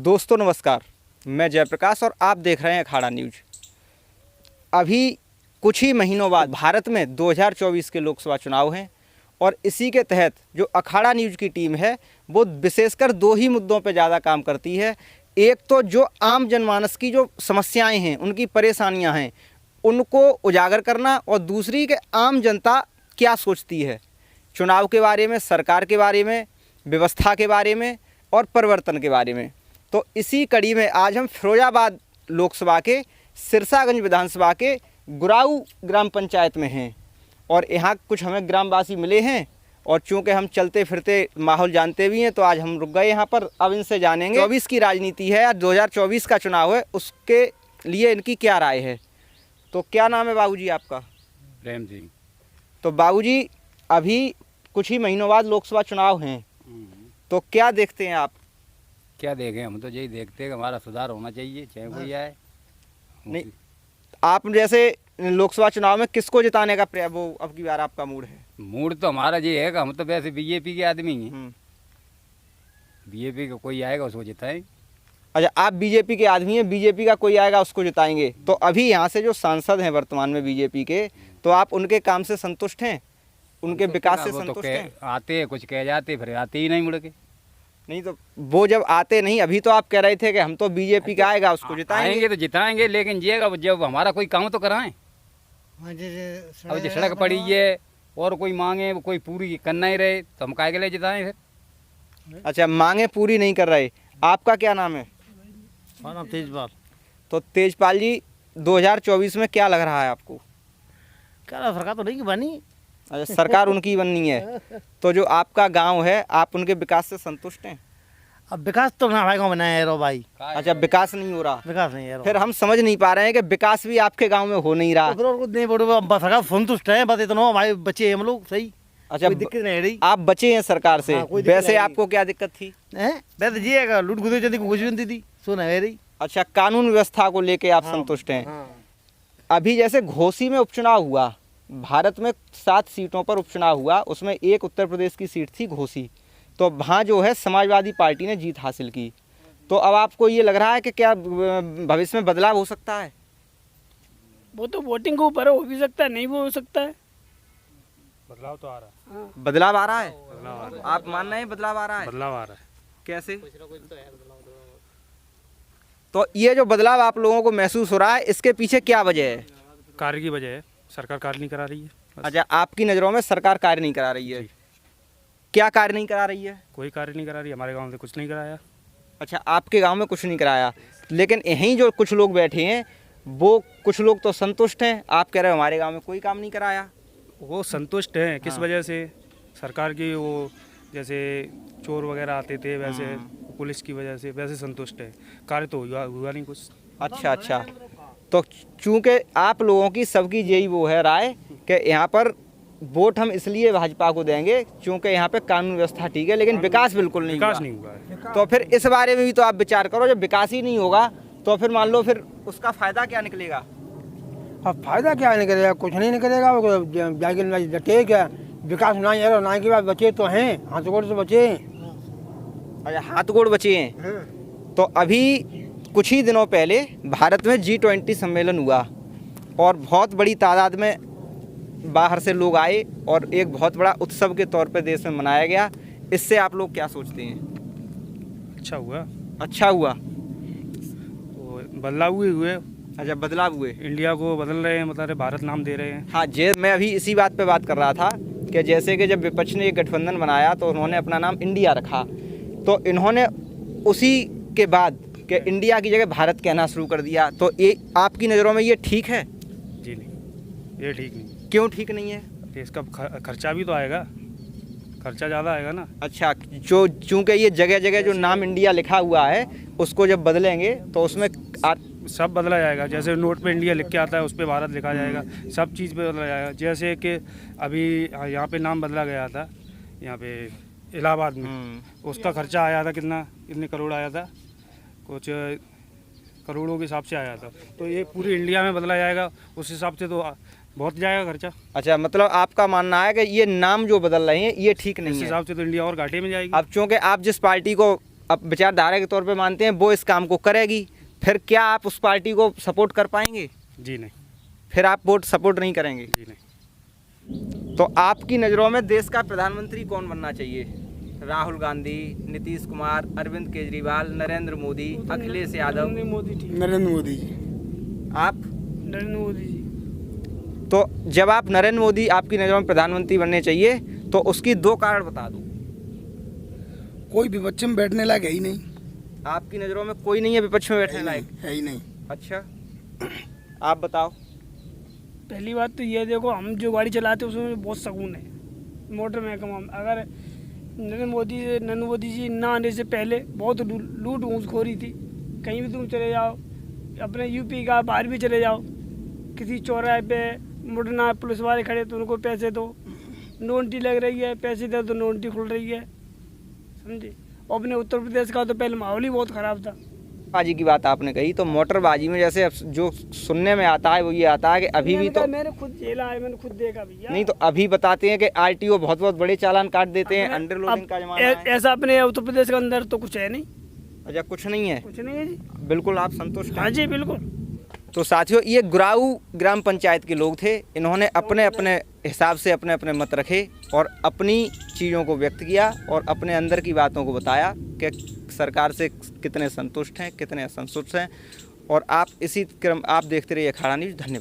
दोस्तों नमस्कार, मैं जयप्रकाश और आप देख रहे हैं अखाड़ा न्यूज। अभी कुछ ही महीनों बाद भारत में 2024 के लोकसभा चुनाव हैं और इसी के तहत जो अखाड़ा न्यूज की टीम है वो विशेषकर दो ही मुद्दों पर ज़्यादा काम करती है। एक तो जो आम जनमानस की जो समस्याएं हैं, उनकी परेशानियां हैं, उनको उजागर करना, और दूसरी कि आम जनता क्या सोचती है चुनाव के बारे में, सरकार के बारे में, व्यवस्था के बारे में और परिवर्तन के बारे में। तो इसी कड़ी में आज हम फिरोजाबाद लोकसभा के सिरसागंज विधानसभा के गुराऊ ग्राम पंचायत में हैं और यहाँ कुछ हमें ग्रामवासी मिले हैं और चूँकि हम चलते फिरते माहौल जानते भी हैं तो आज हम रुक गए यहाँ पर। अब इनसे जानेंगे 24 की राजनीति है या 2024 का चुनाव है, उसके लिए इनकी क्या राय है। तो क्या नाम है बाबूजी आपका? प्रेम सिंह। तो बाबूजी अभी कुछ ही महीनों बाद लोकसभा चुनाव हैं, तो क्या देखते हैं आप? क्या देखें, हम तो यही देखते हैं कि हमारा सुधार होना चाहिए, चाहे कोई आए। नहीं, आप जैसे लोकसभा चुनाव में किसको जिताने का वो अब की बार आपका मूड है? मूड तो हमारा ये है कि हम तो वैसे बीजेपी के आदमी हैं। बीजेपी का कोई आएगा उसको जिताएं। अच्छा, आप बीजेपी के आदमी हैं, बीजेपी का कोई आएगा उसको जिताएंगे। तो अभी यहाँ से जो सांसद हैं वर्तमान में बीजेपी के, तो आप उनके काम से संतुष्ट हैं, उनके विकास से संतुष्ट हैं? आते हैं, कुछ कह जाते, फिर आते ही नहीं मुड़ के। नहीं तो वो जब आते नहीं, अभी तो आप कह रहे थे कि हम तो बीजेपी का आएगा उसको जिताएंगे। आएंगे तो जिताएंगे, लेकिन ये जब हमारा कोई काम तो कराएं। अब जो सड़क पड़ी है और कोई मांगे कोई पूरी करना ही रहे तो हम काहे के लिए जिताएं फिर? अच्छा, मांगे पूरी नहीं कर रहे। आपका क्या नाम है? हाँ नाम तेजपाल। तो तेजपाल जी, 2024 में क्या लग रहा है आपको? क्या सरकार तो नहीं बनी। अच्छा, सरकार उनकी बननी है। तो जो आपका गांव है, आप उनके विकास से संतुष्ट हैं? अब विकास तो हमारे गाँव बनाया है रो भाई। अच्छा, विकास नहीं हो रहा। विकास नहीं है। फिर हम समझ नहीं पा रहे हैं कि विकास भी आपके गांव में हो नहीं रहा। तो फिर और कुछ नहीं बोलो, बस सरकार संतुष्ट है, बस इतना हमारे बच्चे हैं हम लोग सही। अच्छा, कोई दिक्कत नहीं रही। आप बचे हैं सरकार से। हाँ, कोई दिक्कत वैसे नहीं आपको क्या दिक्कत थी? वैसे जी है लूट खुदे जल्दी कुछ भी थी सुना है रही। अच्छा, कानून व्यवस्था को लेके आप संतुष्ट हैं। अभी जैसे घोसी में उपचुनाव हुआ, भारत में 7 सीटों पर उपचुनाव हुआ, उसमें एक उत्तर प्रदेश की सीट थी घोसी। तो वहाँ जो है समाजवादी पार्टी ने जीत हासिल की। तो अब आपको ये लग रहा है कि क्या भविष्य में बदलाव हो सकता है? वो तो वोटिंग के ऊपर हो भी सकता है, नहीं भी हो सकता है। बदलाव तो आ रहा है। बदलाव आ रहा है? बदलाव आ रहा है। आप मान रहे हैं बदलाव आ रहा है? बदलाव आ रहा है। कैसे? तो ये जो बदलाव आप लोगों को महसूस हो रहा है, इसके पीछे क्या वजह है? कार्य की वजह है, सरकार कार्य नहीं करा रही है। अच्छा, आपकी नज़रों में सरकार कार्य नहीं करा रही है। क्या कार्य नहीं करा रही है? कोई कार्य नहीं करा रही, हमारे गांव से कुछ नहीं कराया। अच्छा, आपके गांव में कुछ नहीं कराया, लेकिन यहीं जो कुछ लोग बैठे हैं वो कुछ लोग तो संतुष्ट हैं। आप कह रहे हो हमारे गांव में कोई काम नहीं कराया। वो संतुष्ट हैं किस वजह से? सरकार की वो जैसे चोर वगैरह आते थे वैसे पुलिस की वजह से, वैसे संतुष्ट है। कार्य तो हुआ नहीं कुछ। अच्छा, तो चूँकि आप लोगों की सबकी यही वो है राय कि यहाँ पर वोट हम इसलिए भाजपा को देंगे क्योंकि यहाँ पे कानून व्यवस्था ठीक है, लेकिन विकास बिल्कुल नहीं विकास हुआ। नहीं हुआ है। तो फिर इस बारे में भी तो आप विचार करो। जब विकास ही नहीं होगा तो फिर मान लो फिर उसका फायदा क्या निकलेगा? अब फायदा क्या निकलेगा? कुछ नहीं निकलेगा। जाके क्या विकास नहीं है, ना के बाद बचे तो हैं, हाथ गोड़ से बचे हैं। अच्छा, हाथ गोड़ बचे हैं। तो अभी कुछ ही दिनों पहले भारत में G20 सम्मेलन हुआ और बहुत बड़ी तादाद में बाहर से लोग आए और एक बहुत बड़ा उत्सव के तौर पे देश में मनाया गया। इससे आप लोग क्या सोचते हैं? अच्छा हुआ। अच्छा हुआ। तो बदलाव हुए। अच्छा, बदलाव हुए। इंडिया को बदल रहे हैं, मतलब भारत नाम दे रहे हैं। हाँ, मैं अभी इसी बात पे बात कर रहा था कि जैसे कि जब विपक्ष ने एक गठबंधन बनाया तो उन्होंने अपना नाम इंडिया रखा, तो इन्होंने उसी के बाद कि इंडिया की जगह भारत कहना शुरू कर दिया। तो ये आपकी नज़रों में ये ठीक है? जी नहीं, ये ठीक नहीं। क्यों ठीक नहीं है? तो इसका खर्चा भी तो आएगा, खर्चा ज़्यादा आएगा ना। अच्छा, जो चूँकि ये जगह जगह जो नाम इंडिया लिखा हुआ है उसको जब बदलेंगे तो उसमें सब बदला जाएगा। जैसे नोट पे इंडिया लिख के आता है उस पे भारत लिखा जाएगा, सब चीज़ पे बदला जाएगा। जैसे कि अभी यहाँ पे नाम बदला गया था, यहाँ पे इलाहाबाद में, उसका खर्चा आया था कितने करोड़ आया था, कुछ करोड़ों के हिसाब से आया था। तो ये पूरी इंडिया में बदला जाएगा, उस हिसाब से तो बहुत जाएगा खर्चा। अच्छा, मतलब आपका मानना है कि ये नाम जो बदल रहे हैं ये ठीक नहीं है। इस हिसाब से तो इंडिया और घाटे में जाएगी। अब चूँकि आप जिस पार्टी को अब विचारधारा के तौर पे मानते हैं वो इस काम को करेगी, फिर क्या आप उस पार्टी को सपोर्ट कर पाएंगे? जी नहीं। फिर आप वोट सपोर्ट नहीं करेंगे? जी नहीं। तो आपकी नज़रों में देश का प्रधानमंत्री कौन बनना चाहिए? राहुल गांधी, नीतीश कुमार, अरविंद केजरीवाल, नरेंद्र मोदी, अखिलेश यादव? नरेंद्र मोदी ठीक। नरेंद्र मोदी जी। आप? नरेंद्र मोदी जी। तो जब आप नरेंद्र मोदी आपकी नज़रों में प्रधानमंत्री बनने चाहिए तो उसकी 2 कारण बता दो। कोई विपक्ष में बैठने लायक है ही नहीं। आपकी नज़रों में कोई नहीं है विपक्ष में बैठने लायक? है ही नहीं। अच्छा, आप बताओ। पहली बात तो ये देखो, हम जो गाड़ी चलाते हैं उसमें बहुत सुकून है। मोटर महकमा अगर नरेंद्र मोदी जी ना आने से पहले बहुत लूट घूसखोरी थी। कहीं भी तुम चले जाओ, अपने यूपी का बाहर भी चले जाओ, किसी चौराहे पे मुड़ना, पुलिस वाले खड़े तो उनको पैसे दो, नोटी लग रही है, पैसे दो तो नोटी खुल रही है, समझे। और अपने उत्तर प्रदेश का तो पहले माहौल ही बहुत ख़राब था। बाजी की बात आपने कही, तो मोटरबाजी में जैसे अब जो सुनने में आता है वो ये आता है कि अभी भी तो मैंने खुद झेला है, मैंने खुद देखा भैया। नहीं, तो अभी बताते हैं कि आरटीओ बहुत बहुत बड़े चालान काट देते हैं, अंडर लोडिंग का जमाना है। ऐसा अपने उत्तर प्रदेश के अंदर तो कुछ है नहीं। अच्छा, कुछ नहीं है? कुछ नहीं है जी। बिल्कुल आप संतुष्ट हैं? हाँ जी बिल्कुल। तो साथियों, ये गुराऊ ग्राम पंचायत के लोग थे। इन्होंने अपने अपने हिसाब से अपने अपने मत रखे और अपनी चीज़ों को व्यक्त किया और अपने अंदर की बातों को बताया कि सरकार से कितने संतुष्ट हैं, कितने असंतुष्ट हैं। और आप इसी क्रम आप देखते रहिए अखाड़ा न्यूज़। धन्यवाद।